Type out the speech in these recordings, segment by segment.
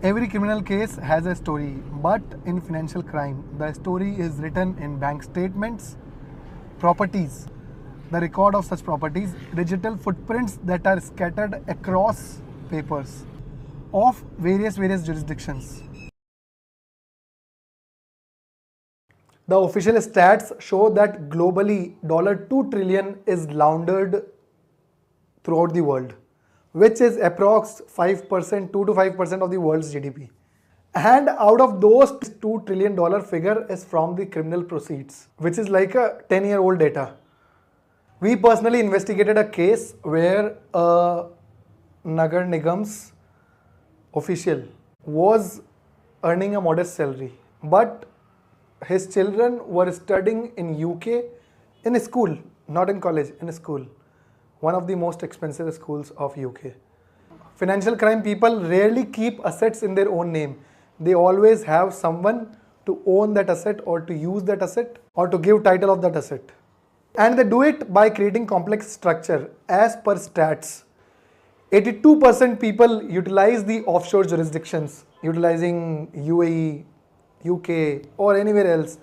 Every criminal case has a story, but in financial crime, the story is written in bank statements, properties, the record of such properties, digital footprints that are scattered across papers of various jurisdictions. The official stats show that globally $2 trillion is laundered throughout the world, which is approx 5%, 2 to 5% of the world's GDP. And out of those, $2 trillion figure is from the criminal proceeds, which is like a 10-year-old data. We personally investigated a case where a Nagar Nigam's official was earning a modest salary, but his children were studying in UK in a school, not in college, in a school, one of the most expensive schools of UK. Financial crime people rarely keep assets in their own name. They always have someone to own that asset or to use that asset or to give title of that asset. And they do it by creating complex structure. As per stats, 82% people utilize the offshore jurisdictions, utilizing UAE, UK or anywhere else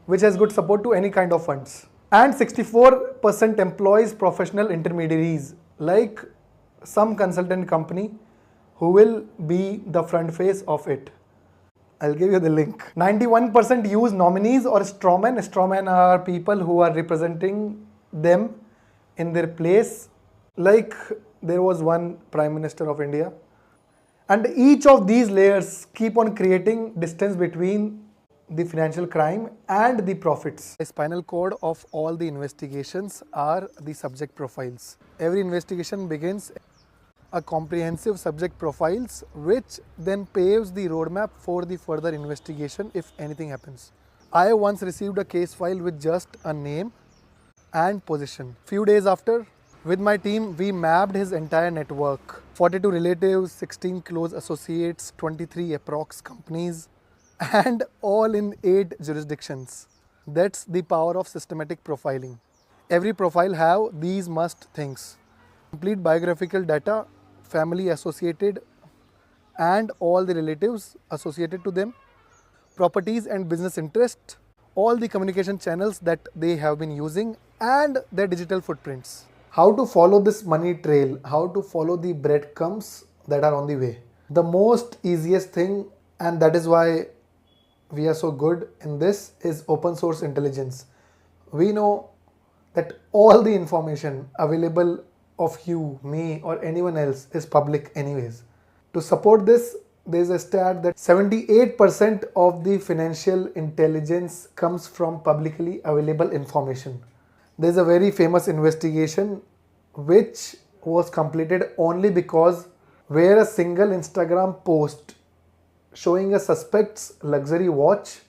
which has good support to any kind of funds. And 64% employs professional intermediaries like some consultant company who will be the front face of it. I'll give you the link. 91% use nominees or strawmen. Strawmen are people who are representing them in their place. Like there was one Prime Minister of India. And each of these layers keep on creating distance between the financial crime and the profits. The spinal cord of all the investigations are the subject profiles. Every investigation begins a comprehensive subject profiles, which then paves the roadmap for the further investigation if anything happens. I once received a case file with just a name and position. Few days after, with my team, we mapped his entire network. 42 relatives, 16 close associates, 23 approx companies, and all in 8 jurisdictions. That's the power of systematic profiling. Every profile have these must things: complete biographical data, family associated and all the relatives associated to them, properties and business interest, all the communication channels that they have been using, and their digital footprints. How to follow this money trail, how to follow the breadcrumbs that are on the way. The most easiest thing, and that is why we are so good in this, is open source intelligence. We know that all the information available of you, me or anyone else is public anyways. To support this, there is a stat that 78% of the financial intelligence comes from publicly available information. There is a very famous investigation which was completed only because where a single Instagram post showing a suspect's luxury watch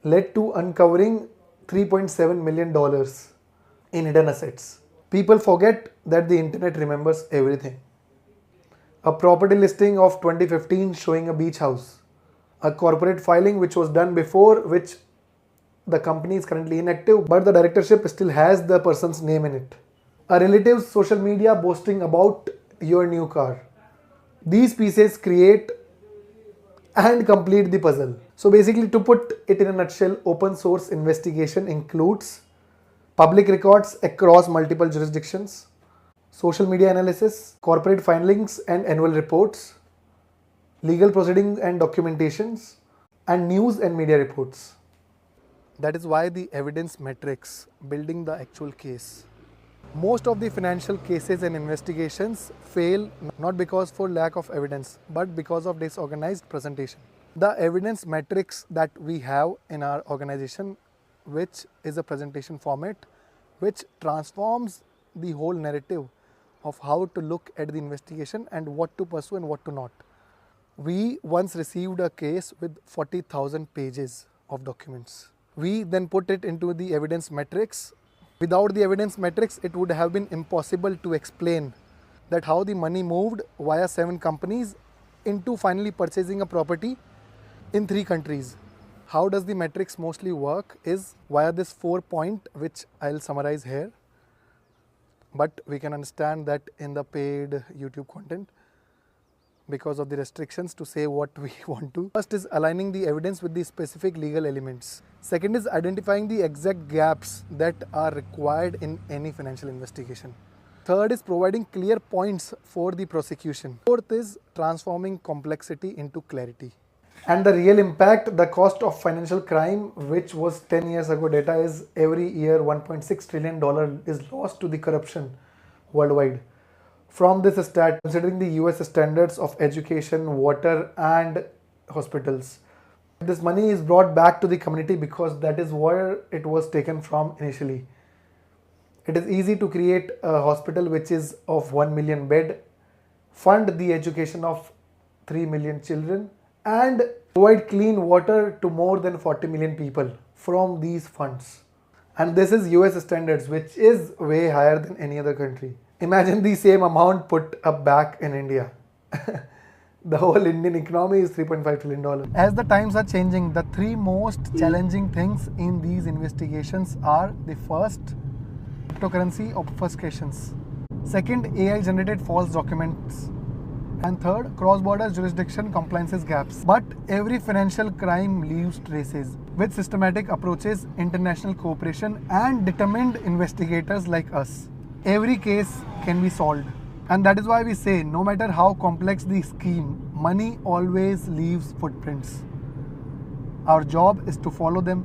led to uncovering $3.7 million in hidden assets. People forget that the internet remembers everything. A property listing of 2015 showing a beach house. A corporate filing which was done before, which the company is currently inactive, but the directorship still has the person's name in it. A relative's social media boasting about your new car. These pieces create and complete the puzzle. So basically, to put it in a nutshell, open source investigation includes public records across multiple jurisdictions, social media analysis, corporate filings and annual reports, legal proceedings and documentations, and news and media reports. That is why the evidence matrix, building the actual case. Most of the financial cases and investigations fail not because for lack of evidence, but because of disorganized presentation. The evidence matrix that we have in our organization, which is a presentation format, which transforms the whole narrative of how to look at the investigation and what to pursue and what to not. We once received a case with 40,000 pages of documents. We then put it into the evidence matrix. Without the evidence matrix, it would have been impossible to explain that how the money moved via 7 companies into finally purchasing a property in 3 countries. How does the matrix mostly work is via this 4-point, which I'll summarize here, but we can understand that in the paid YouTube content. because of the restrictions to say what we want to. First is aligning the evidence with the specific legal elements. Second is identifying the exact gaps that are required in any financial investigation. Third is providing clear points for the prosecution. Fourth is transforming complexity into clarity. And the real impact, the cost of financial crime, which was 10 years ago data, is every year $1.6 trillion is lost to the corruption worldwide. From this stat, considering the US standards of education, water and hospitals, this money is brought back to the community because that is where it was taken from initially. It is easy to create a hospital which is of 1 million bed, fund the education of 3 million children and provide clean water to more than 40 million people from these funds. And this is US standards, which is way higher than any other country. Imagine the same amount put up back in India. The whole Indian economy is $3.5 trillion. As the times are changing, the three most challenging things in these investigations are: the first, cryptocurrency obfuscations; second, AI generated false documents; and third, cross-border jurisdiction compliances gaps. But every financial crime leaves traces. With systematic approaches, international cooperation and determined investigators like us, every case can be solved. And that is why we say, no matter how complex the scheme, money always leaves footprints. Our job is to follow them